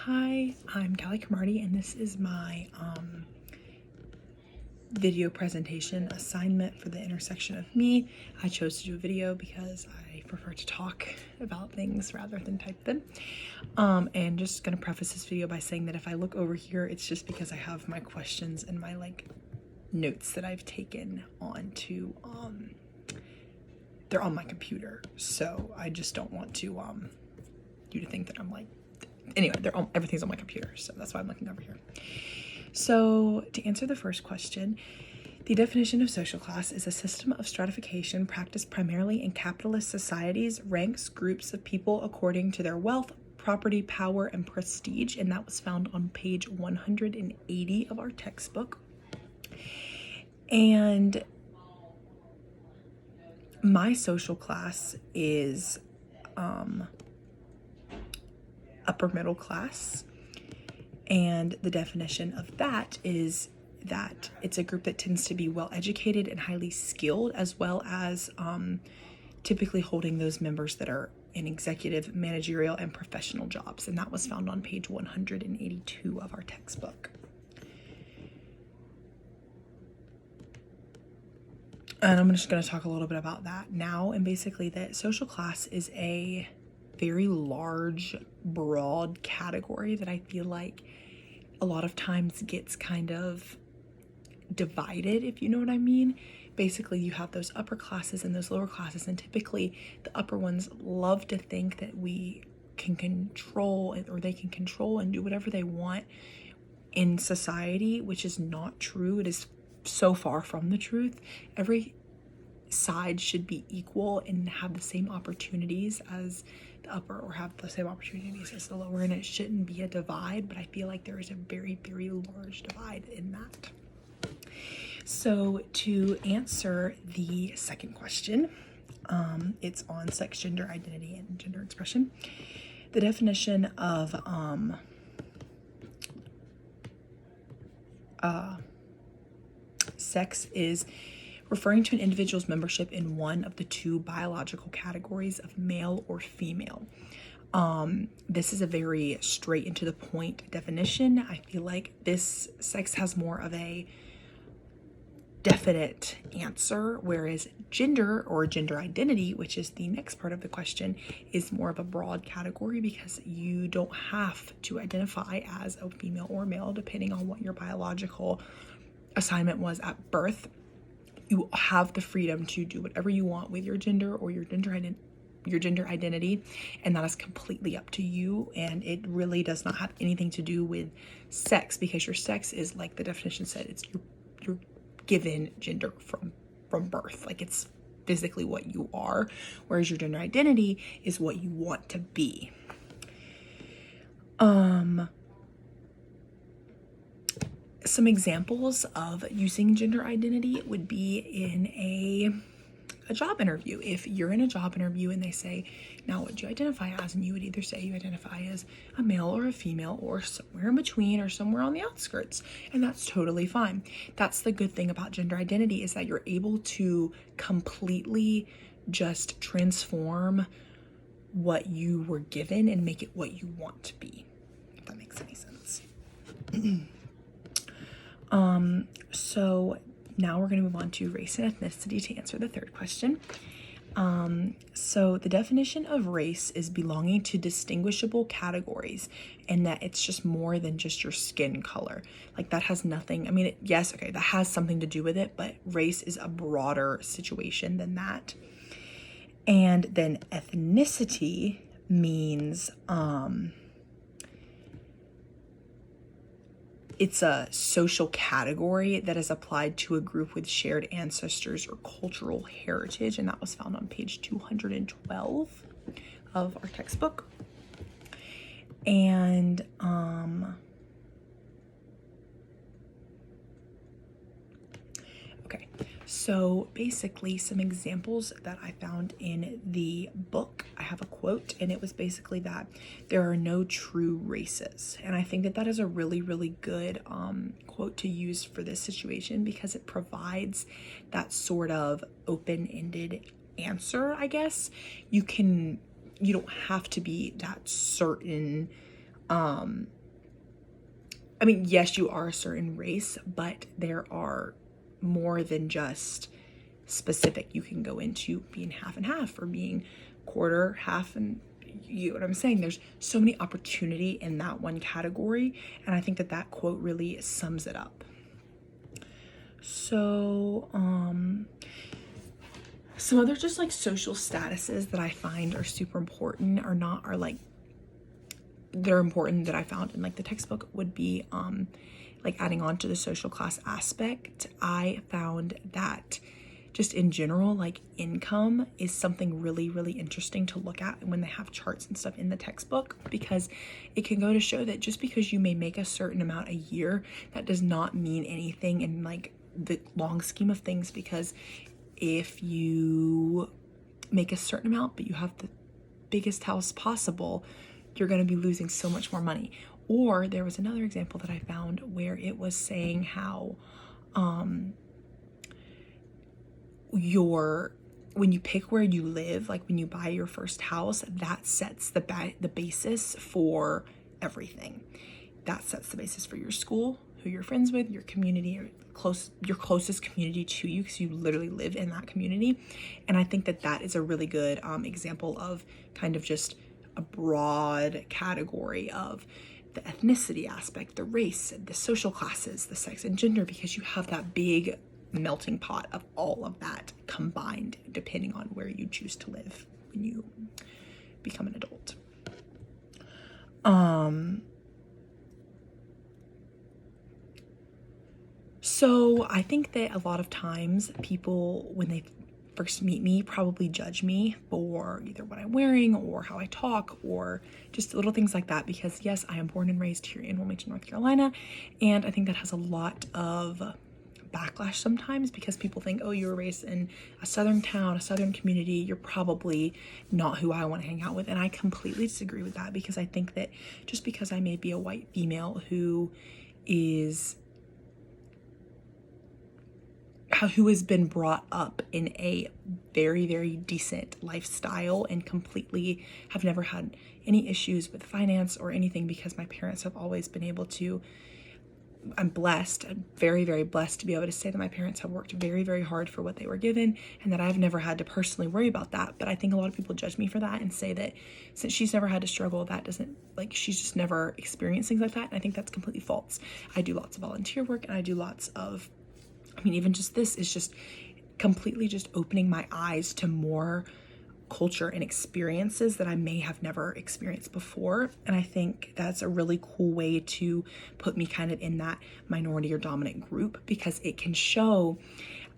Hi, I'm Callie Cromartie, and this is my video presentation assignment for the intersection of me. I chose to do a video because I prefer to talk about things rather than type them. And just gonna preface this video by saying that if I look over here, it's just because I have my questions and my notes that I've taken onto they're on my computer, so I just don't want to you to think that I'm anyway, everything's on my computer, so that's why I'm looking over here. So to answer the first question, the definition of social class is a system of stratification practiced primarily in capitalist societies, ranks groups of people according to their wealth, property, power, and prestige, and that was found on page 180 of our textbook. And my social class is upper middle class, and the definition of that is that it's a group that tends to be well educated and highly skilled, as well as typically holding those members that are in executive, managerial, and professional jobs, and that was found on page 182 of our textbook. And I'm just going to talk a little bit about that now. And basically that social class is a very large, broad category that I feel like a lot of times gets kind of divided, if you know what I mean. Basically, you have those upper classes and those lower classes, and typically the upper ones love to think that we can control, or they can control and do whatever they want in society, which is not true. It is so far from the truth. Every side should be equal and have the same opportunities as the upper, or have the same opportunities as the lower, and it shouldn't be a divide, but I feel like there is a very, very large divide in that. So to answer the second question, it's on sex, gender identity, and gender expression. The definition of sex is referring to an individual's membership in one of the two biological categories of male or female. This is a very straight and to the point definition. I feel like this sex has more of a definite answer, whereas gender or gender identity, which is the next part of the question, is more of a broad category because you don't have to identify as a female or male depending on what your biological assignment was at birth. You have the freedom to do whatever you want with your gender or your gender identity, and that is completely up to you, and it really does not have anything to do with sex, because your sex is, like the definition said, it's your given gender from birth. Like, it's physically what you are, whereas your gender identity is what you want to be. Some examples of using gender identity would be in a job interview. If you're in a job interview and they say, now what do you identify as? And you would either say you identify as a male or a female, or somewhere in between, or somewhere on the outskirts. And that's totally fine. That's the good thing about gender identity, is that you're able to completely just transform what you were given and make it what you want to be, if that makes any sense. So now we're going to move on to race and ethnicity to answer the third question. So the definition of race is belonging to distinguishable categories, and that it's just more than just your skin color. Like, that has nothing, I mean, that has something to do with it, but race is a broader situation than that. And then ethnicity means, it's a social category that is applied to a group with shared ancestors or cultural heritage, and that was found on page 212 of our textbook. And okay, so basically some examples that I found in the book. I have a quote, and it was basically that there are no true races. And I think that that is a really, really good quote to use for this situation, because it provides that sort of open-ended answer, I guess. You don't have to be that certain I mean, yes, you are a certain race, but there are more than just specific. You can go into being half and half or being quarter, half, and you know what I'm saying? There's so many opportunity in that one category. And I think that that quote really sums it up. So, some other just like social statuses that I find are super important are like, they're important that I found in like the textbook would be like adding on to the social class aspect. I found that just in general, like income is something really, really interesting to look at when they have charts and stuff in the textbook, because it can go to show that just because you may make a certain amount a year, that does not mean anything in like the long scheme of things. Because if you make a certain amount, but you have the biggest house possible, you're going to be losing so much more money. Or there was another example that I found where it was saying how when you pick where you live, like when you buy your first house, that sets the basis for everything. That sets the basis for your school, who you're friends with, your community, your closest community to you, because you literally live in that community. And I think that that is a really good example of kind of just a broad category of the ethnicity aspect, the race, the social classes, the sex and gender, because you have that big melting pot of all of that combined, depending on where you choose to live when you become an adult. So I think that a lot of times people, when they first meet me, probably judge me for either what I'm wearing or how I talk or just little things like that, because yes, I am born and raised here in Wilmington, North Carolina, and I think that has a lot of backlash sometimes, because people think, oh, you were raised in a southern town, a southern community, you're probably not who I want to hang out with. And I completely disagree with that, because I think that just because I may be a white female who has been brought up in a very, very decent lifestyle and completely have never had any issues with finance or anything, because my parents have always been able to, I'm blessed, I'm very, very blessed to be able to say that my parents have worked very, very hard for what they were given, and that I've never had to personally worry about that. But I think a lot of people judge me for that and say that since she's never had to struggle, that doesn't, like, she's just never experienced things like that. And I think that's completely false. I do lots of volunteer work, and I do lots of, I mean, even just this is just completely just opening my eyes to more culture and experiences that I may have never experienced before. And I think that's a really cool way to put me kind of in that minority or dominant group, because it can show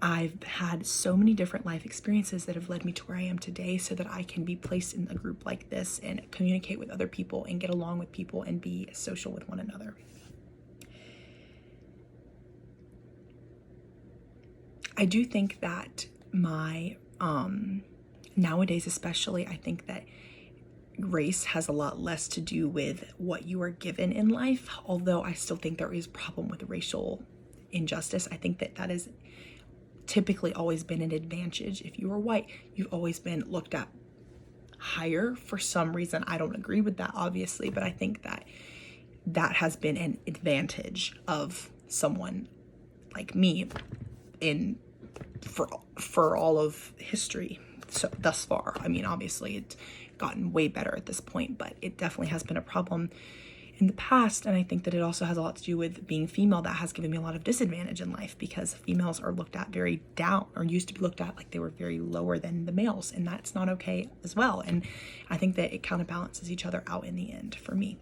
I've had so many different life experiences that have led me to where I am today, so that I can be placed in a group like this and communicate with other people and get along with people and be social with one another. I do think that my nowadays, especially, I think that race has a lot less to do with what you are given in life, although I still think there is a problem with racial injustice. I think that that has typically always been an advantage. If you are white, you've always been looked at higher for some reason. I don't agree with that, obviously, but I think that that has been an advantage of someone like me for all of history. So thus far, I mean, obviously it's gotten way better at this point, but it definitely has been a problem in the past. And I think that it also has a lot to do with being female. That has given me a lot of disadvantage in life, because females are looked at very down, or used to be looked at like they were very lower than the males, and that's not okay as well. And I think that it counterbalances each other out in the end for me.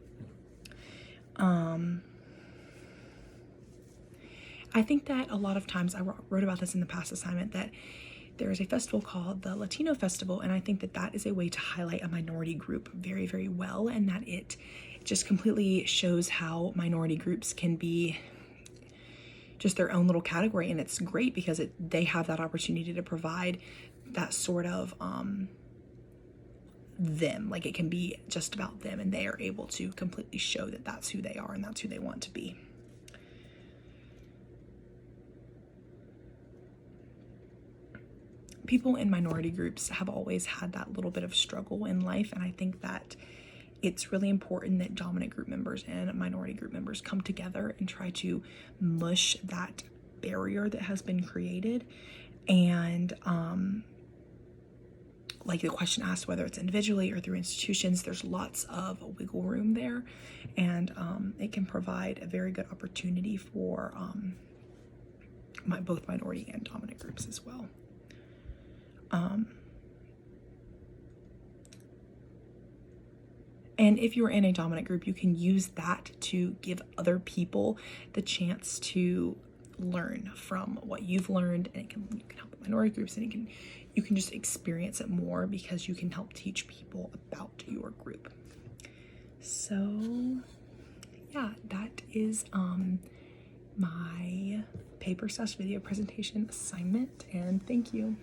I think that a lot of times, I wrote about this in the past assignment, that there is a festival called the Latino Festival, and I think that that is a way to highlight a minority group very, very well, and that it just completely shows how minority groups can be just their own little category. And it's great because they have that opportunity to provide that sort of them, like it can be just about them, and they are able to completely show that that's who they are and that's who they want to be. People in minority groups have always had that little bit of struggle in life, and I think that it's really important that dominant group members and minority group members come together and try to mush that barrier that has been created. And like the question asked, whether it's individually or through institutions, there's lots of wiggle room there, and it can provide a very good opportunity for both minority and dominant groups as well. And if you're in a dominant group, you can use that to give other people the chance to learn from what you've learned, and you can help the minority groups, and you can just experience it more because you can help teach people about your group. So yeah, that is my paper/video presentation assignment, and thank you.